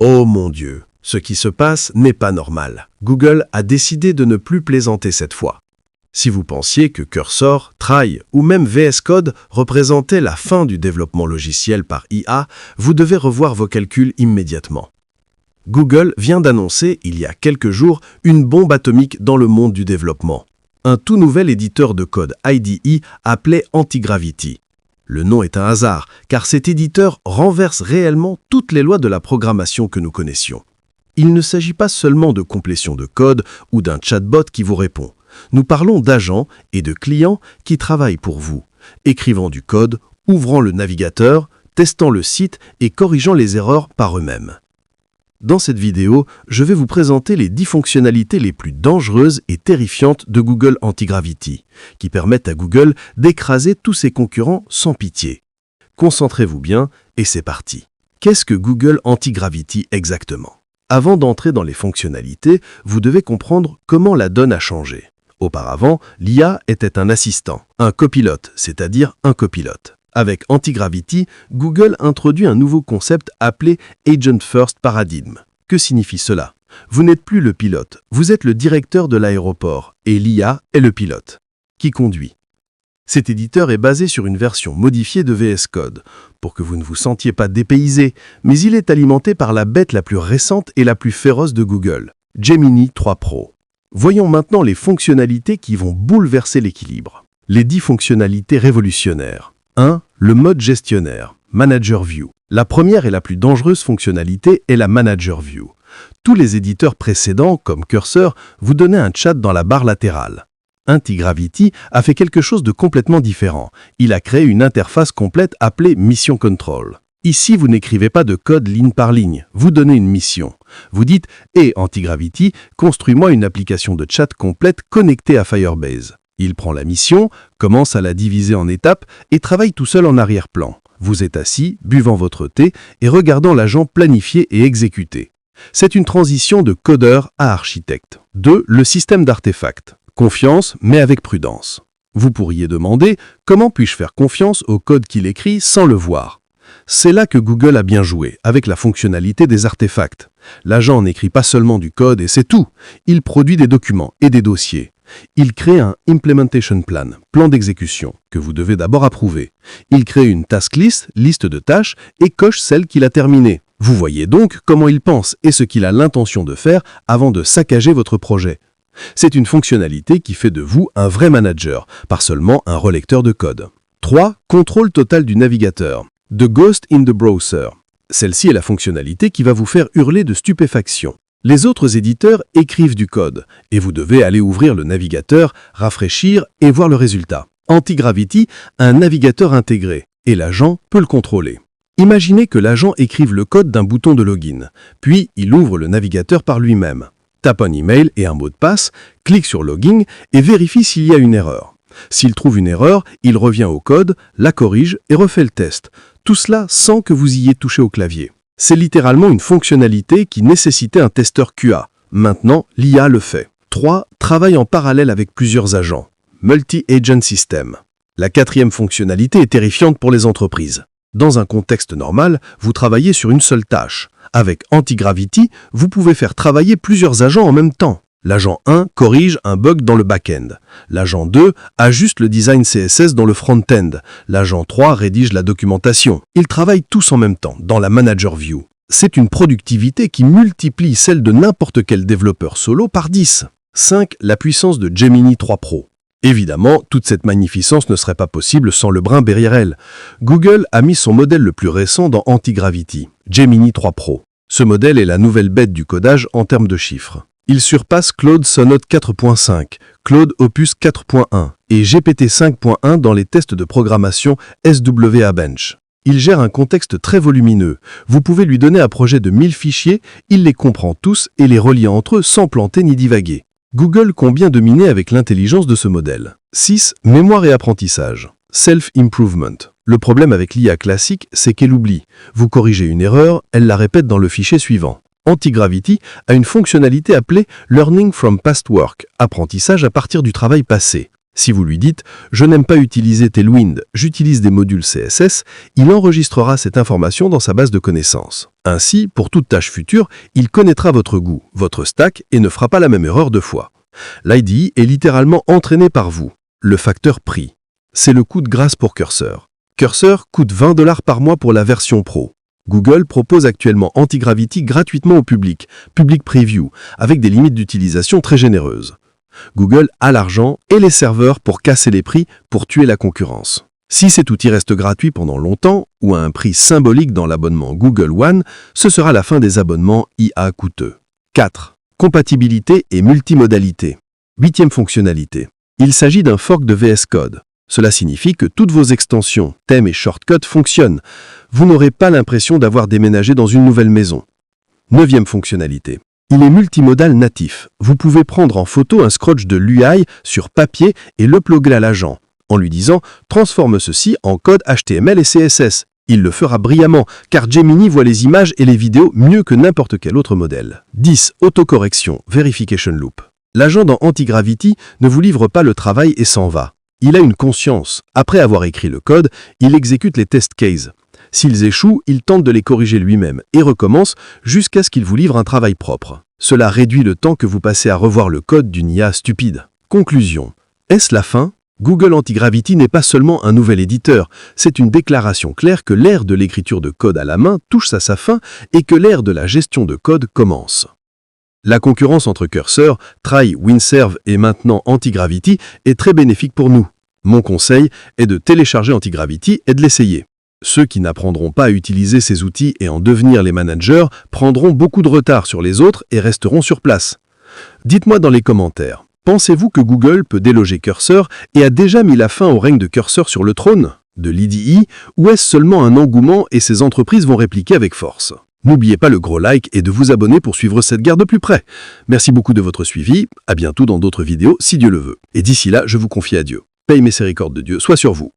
Oh mon Dieu, ce qui se passe n'est pas normal. Google a décidé de ne plus plaisanter cette fois. Si vous pensiez que Cursor, Try ou même VS Code représentaient la fin du développement logiciel par IA, vous devez revoir vos calculs immédiatement. Google vient d'annoncer, il y a quelques jours, une bombe atomique dans le monde du développement. Un tout nouvel éditeur de code IDE appelé Antigravity. Le nom est un hasard, car cet éditeur renverse réellement toutes les lois de la programmation que nous connaissions. Il ne s'agit pas seulement de complétion de code ou d'un chatbot qui vous répond. Nous parlons d'agents et de clients qui travaillent pour vous, écrivant du code, ouvrant le navigateur, testant le site et corrigeant les erreurs par eux-mêmes. Dans cette vidéo, je vais vous présenter les 10 fonctionnalités les plus dangereuses et terrifiantes de Google Antigravity, qui permettent à Google d'écraser tous ses concurrents sans pitié. Concentrez-vous bien et c'est parti. Qu'est-ce que Google Antigravity exactement? Avant d'entrer dans les fonctionnalités, vous devez comprendre comment la donne a changé. Auparavant, l'IA était un assistant, un copilote, c'est-à-dire un copilote. Avec Antigravity, Google introduit un nouveau concept appelé Agent First Paradigm. Que signifie cela? Vous n'êtes plus le pilote, vous êtes le directeur de l'aéroport et l'IA est le pilote. Qui conduit? Cet éditeur est basé sur une version modifiée de VS Code, pour que vous ne vous sentiez pas dépaysé, mais il est alimenté par la bête la plus récente et la plus féroce de Google, Gemini 3 Pro. Voyons maintenant les fonctionnalités qui vont bouleverser l'équilibre. Les 10 fonctionnalités révolutionnaires. 1. Le mode gestionnaire, Manager View. La première et la plus dangereuse fonctionnalité est la Manager View. Tous les éditeurs précédents, comme Cursor, vous donnaient un chat dans la barre latérale. Antigravity a fait quelque chose de complètement différent. Il a créé une interface complète appelée Mission Control. Ici, vous n'écrivez pas de code ligne par ligne, vous donnez une mission. Vous dites « Hey Antigravity, construis-moi une application de chat complète connectée à Firebase ». Il prend la mission, commence à la diviser en étapes et travaille tout seul en arrière-plan. Vous êtes assis, buvant votre thé et regardant l'agent planifier et exécuter. C'est une transition de codeur à architecte. 2. Le système d'artefacts. Confiance, mais avec prudence. Vous pourriez demander « Comment puis-je faire confiance au code qu'il écrit sans le voir ?» C'est là que Google a bien joué, avec la fonctionnalité des artefacts. L'agent n'écrit pas seulement du code et c'est tout. Il produit des documents et des dossiers. Il crée un Implementation Plan, plan d'exécution, que vous devez d'abord approuver. Il crée une task list, liste de tâches, et coche celle qu'il a terminée. Vous voyez donc comment il pense et ce qu'il a l'intention de faire avant de saccager votre projet. C'est une fonctionnalité qui fait de vous un vrai manager, pas seulement un relecteur de code. 3. Contrôle total du navigateur. The Ghost in the Browser. Celle-ci est la fonctionnalité qui va vous faire hurler de stupéfaction. Les autres éditeurs écrivent du code, et vous devez aller ouvrir le navigateur, rafraîchir et voir le résultat. Antigravity a un navigateur intégré, et l'agent peut le contrôler. Imaginez que l'agent écrive le code d'un bouton de login, puis il ouvre le navigateur par lui-même, tape un email et un mot de passe, clique sur Login et vérifie s'il y a une erreur. S'il trouve une erreur, il revient au code, la corrige et refait le test. Tout cela sans que vous ayez touché au clavier. C'est littéralement une fonctionnalité qui nécessitait un testeur QA. Maintenant, l'IA le fait. 3. Travaille en parallèle avec plusieurs agents. Multi-Agent System. La 4e fonctionnalité est terrifiante pour les entreprises. Dans un contexte normal, vous travaillez sur une seule tâche. Avec Antigravity, vous pouvez faire travailler plusieurs agents en même temps. L'agent 1 corrige un bug dans le back-end. L'agent 2 ajuste le design CSS dans le front-end. L'agent 3 rédige la documentation. Ils travaillent tous en même temps, dans la Manager View. C'est une productivité qui multiplie celle de n'importe quel développeur solo par 10. 5. La puissance de Gemini 3 Pro. Évidemment, toute cette magnificence ne serait pas possible sans le brin derrière elle. Google a mis son modèle le plus récent dans Antigravity, Gemini 3 Pro. Ce modèle est la nouvelle bête du codage en termes de chiffres. Il surpasse Claude Sonnet 4.5, Claude Opus 4.1 et GPT 5.1 dans les tests de programmation SWA Bench. Il gère un contexte très volumineux. Vous pouvez lui donner un projet de 1000 fichiers, il les comprend tous et les relie entre eux sans planter ni divaguer. Google compte bien dominer avec l'intelligence de ce modèle. 6. Mémoire et apprentissage. Self-improvement. Le problème avec l'IA classique, c'est qu'elle oublie. Vous corrigez une erreur, elle la répète dans le fichier suivant. Antigravity a une fonctionnalité appelée Learning from Past Work, apprentissage à partir du travail passé. Si vous lui dites « Je n'aime pas utiliser Tailwind, j'utilise des modules CSS », il enregistrera cette information dans sa base de connaissances. Ainsi, pour toute tâche future, il connaîtra votre goût, votre stack et ne fera pas la même erreur 2 fois. L'IDE est littéralement entraîné par vous. Le facteur prix. C'est le coup de grâce pour Cursor. Cursor coûte 20 $ par mois pour la version Pro. Google propose actuellement Antigravity gratuitement au public preview, avec des limites d'utilisation très généreuses. Google a l'argent et les serveurs pour casser les prix, pour tuer la concurrence. Si cet outil reste gratuit pendant longtemps, ou à un prix symbolique dans l'abonnement Google One, ce sera la fin des abonnements IA coûteux. 4. Compatibilité et multimodalité. 8e fonctionnalité. Il s'agit d'un fork de VS Code. Cela signifie que toutes vos extensions, thèmes et shortcuts fonctionnent. Vous n'aurez pas l'impression d'avoir déménagé dans une nouvelle maison. 9e fonctionnalité. Il est multimodal natif. Vous pouvez prendre en photo un scratch de l'UI sur papier et l'uploader à l'agent, en lui disant « Transforme ceci en code HTML et CSS ». Il le fera brillamment, car Gemini voit les images et les vidéos mieux que n'importe quel autre modèle. 10. Autocorrection, Verification Loop. L'agent dans Antigravity ne vous livre pas le travail et s'en va. Il a une conscience. Après avoir écrit le code, il exécute les test cases. S'ils échouent, il tente de les corriger lui-même et recommence jusqu'à ce qu'il vous livre un travail propre. Cela réduit le temps que vous passez à revoir le code d'une IA stupide. Conclusion. Est-ce la fin ? Google Antigravity n'est pas seulement un nouvel éditeur, c'est une déclaration claire que l'ère de l'écriture de code à la main touche à sa fin et que l'ère de la gestion de code commence. La concurrence entre Cursor, Try, Windsurf et maintenant Antigravity est très bénéfique pour nous. Mon conseil est de télécharger Antigravity et de l'essayer. Ceux qui n'apprendront pas à utiliser ces outils et en devenir les managers prendront beaucoup de retard sur les autres et resteront sur place. Dites-moi dans les commentaires, pensez-vous que Google peut déloger Cursor et a déjà mis la fin au règne de Cursor sur le trône de l'IDE, ou est-ce seulement un engouement et ces entreprises vont répliquer avec force? N'oubliez pas le gros like et de vous abonner pour suivre cette guerre de plus près. Merci beaucoup de votre suivi, à bientôt dans d'autres vidéos si Dieu le veut. Et d'ici là, je vous confie à Dieu. Paix et miséricorde de Dieu soit sur vous.